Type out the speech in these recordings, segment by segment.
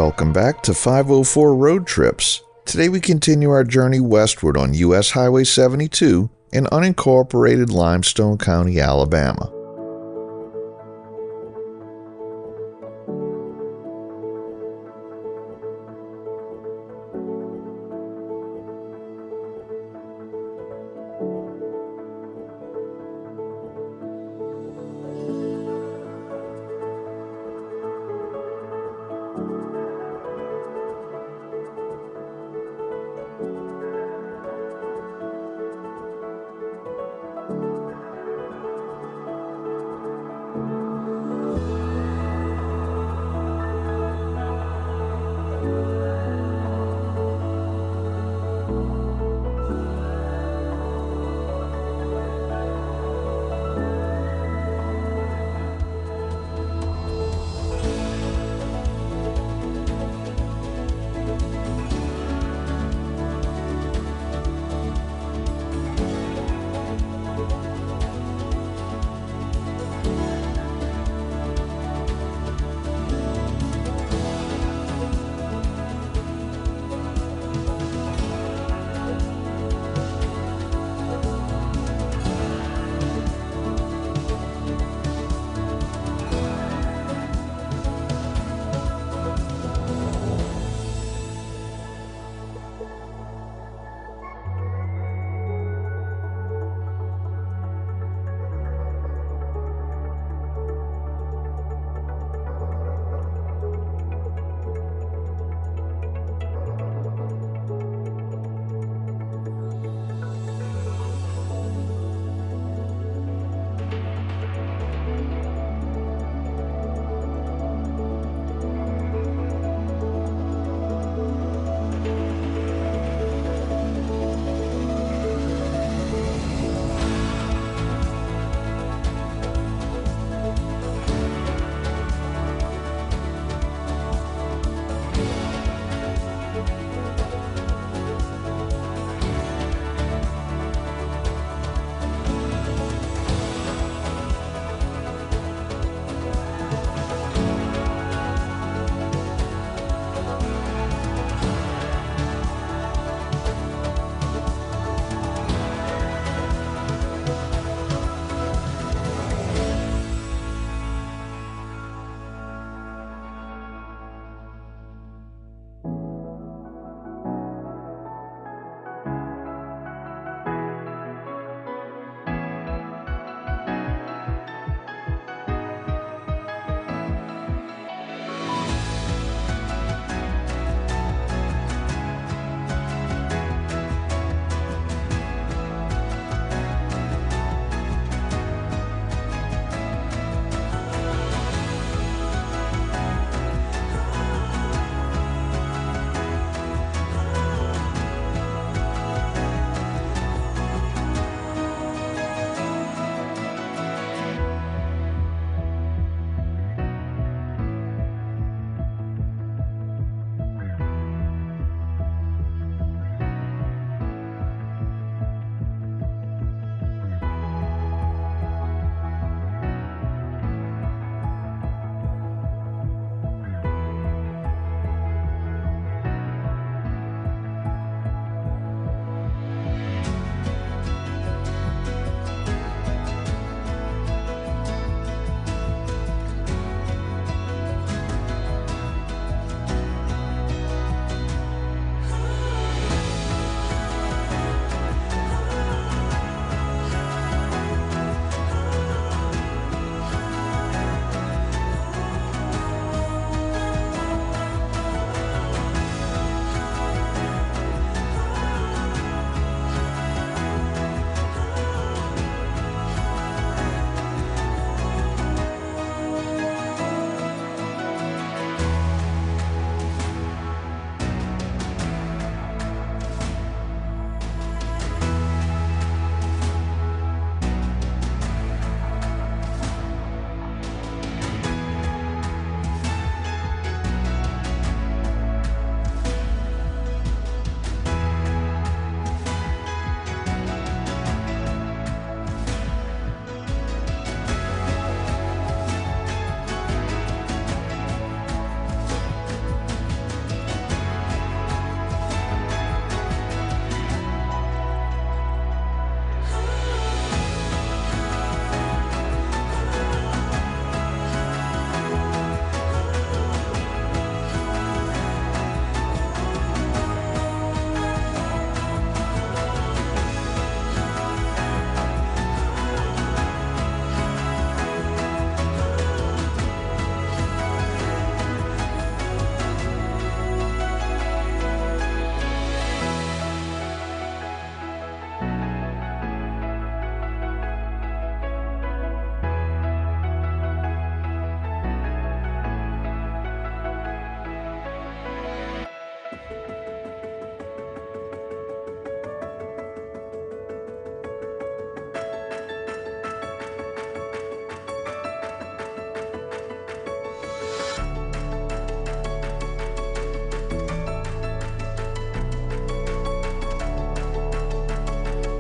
Welcome back to 504 Road Trips. Today we continue our journey westward on US Highway 72 in unincorporated Limestone County, Alabama.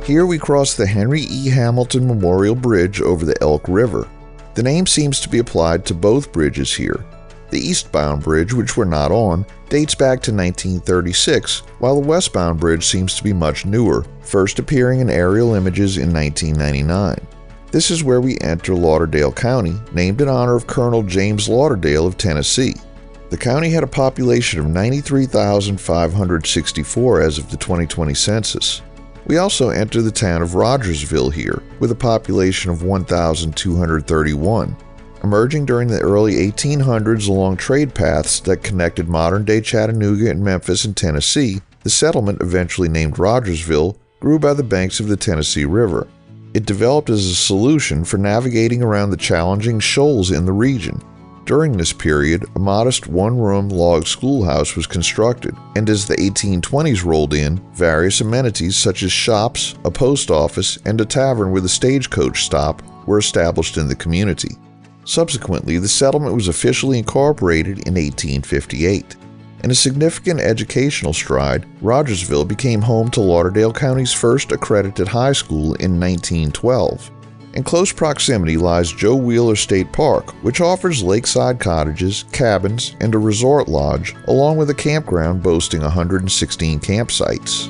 Here we cross the Henry E. Hamilton Memorial Bridge over the Elk River. The name seems to be applied to both bridges here. The eastbound bridge, which we're not on, dates back to 1936, while the westbound bridge seems to be much newer, first appearing in aerial images in 1999. This is where we enter Lauderdale County, named in honor of Colonel James Lauderdale of Tennessee. The county had a population of 93,564 as of the 2020 census. We also enter the town of Rogersville here, with a population of 1,231. Emerging during the early 1800s along trade paths that connected modern-day Chattanooga and Memphis in Tennessee, the settlement, eventually named Rogersville, grew by the banks of the Tennessee River. It developed as a solution for navigating around the challenging shoals in the region. During this period, a modest one-room log schoolhouse was constructed, and as the 1820s rolled in, various amenities such as shops, a post office, and a tavern with a stagecoach stop were established in the community. Subsequently, the settlement was officially incorporated in 1858. In a significant educational stride, Rogersville became home to Lauderdale County's first accredited high school in 1912. In close proximity lies Joe Wheeler State Park, which offers lakeside cottages, cabins, and a resort lodge, along with a campground boasting 116 campsites.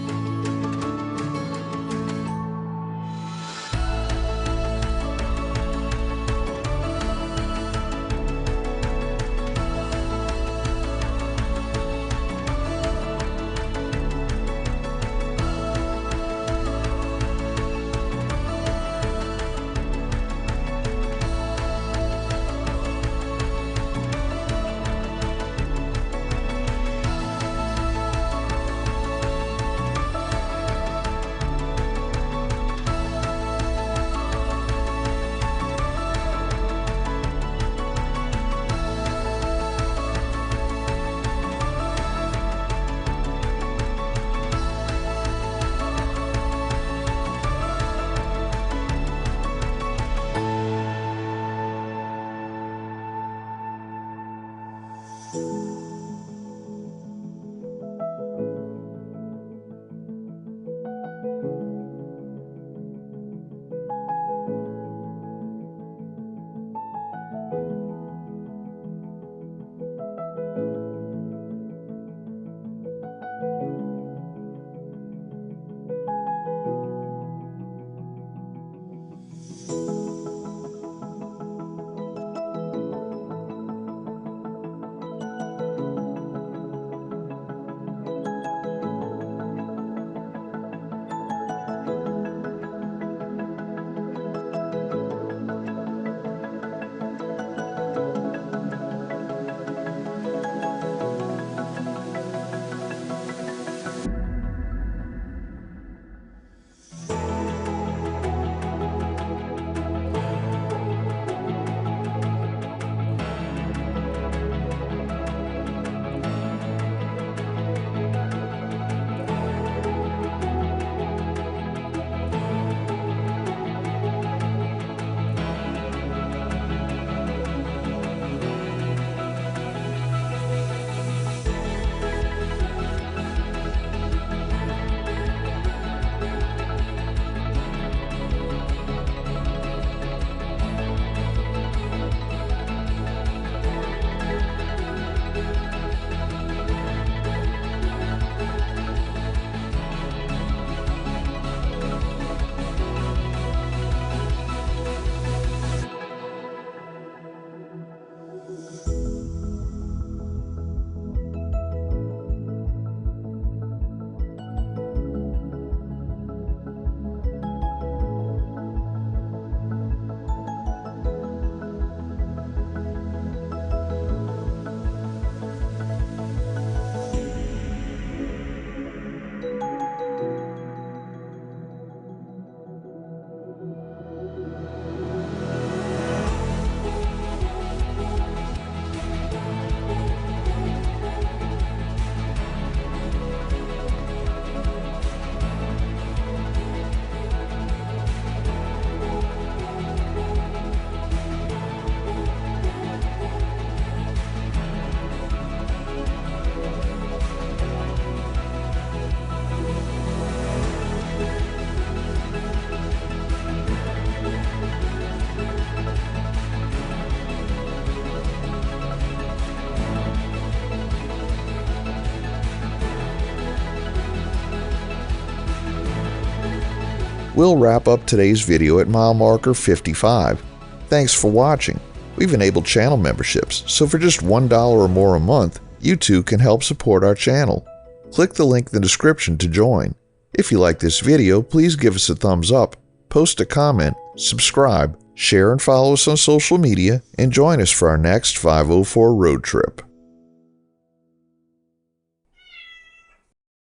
We'll wrap up today's video at mile marker 55. Thanks for watching. We've enabled channel memberships, so for just $1 or more a month, you too can help support our channel. Click the link in the description to join. If you like this video, please give us a thumbs up, post a comment, subscribe, share and follow us on social media, and join us for our next 504 road trip.